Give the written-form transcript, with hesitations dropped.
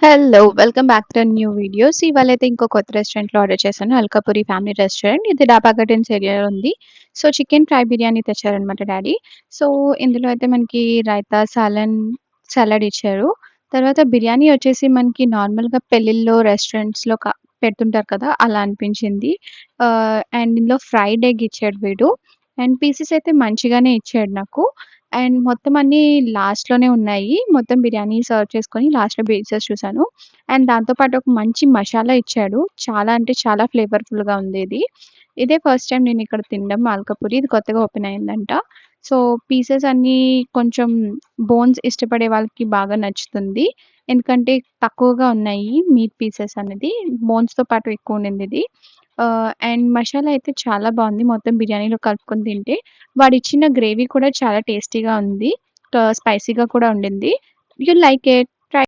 Hello! Welcome back to new videos. ఇవాళైతే ఇంకో కొత్త రెస్టారెంట్‌లో ఆర్డర్ చేశాను. Alkapuri family restaurant. ఇది డాబా గార్డెన్స్ ఏరియాలో ఉంది. సో, చికెన్ ఫ్రై బిర్యానీ తెచ్చారనమాట డ్యాడీ. సో, ఇందులో అయితే మనకి రైతా, సలాడ్ ఇచ్చారు. తర్వాత బిర్యానీ వచ్చేసి మనకి నార్మల్‌గా పెళ్ళిల్లో, రెస్టారెంట్స్‌లో పెడుతుంటారు కదా! అలా అనిపించింది. అండ్ ఇందులో ఫ్రైడ్ ఎగ్ ఇచ్చాడు వీడు. అండ్ పీసెస్ అయితే మంచిగానే ఇచ్చాడు నాకు. అండ్ మొత్తం అన్నీ లాస్ట్‌లోనే ఉన్నాయి. మొత్తం బిర్యానీ సర్వ్ చేసుకొని లాస్ట్‌లో పీసెస్ చూసాను. అండ్ దాంతో పాటు ఒక మంచి మసాలా ఇచ్చాడు. చాలా అంటే చాలా ఫ్లేవర్‌ఫుల్‌గా ఉంది ఇది. ఇదే ఫస్ట్ టైమ్ నేనిక్కడ తినడం అల్కాపురి. ఇది కొత్తగా ఓపెన్ అయిందంట. సో, పీసెస్ అన్నీ కొంచెం బోన్స్ ఇష్టపడే వాళ్ళకి బాగా నచ్చుతుంది. ఎందుకంటే తక్కువగా ఉన్నాయి మీట్ పీసెస్ అనేది. బోన్స్‌తో పాటు ఎక్కువ ఉండిందిది. అండ్ మసాలా అయితే చాలా బావుంది. మొత్తం బిర్యానీలో కలుపుకొని తింటే. వాడిచ్చిన గ్రేవీ కూడా చాలా టేస్టీగా ఉంది. స్పైసీగా కూడా ఉండింది. You like it.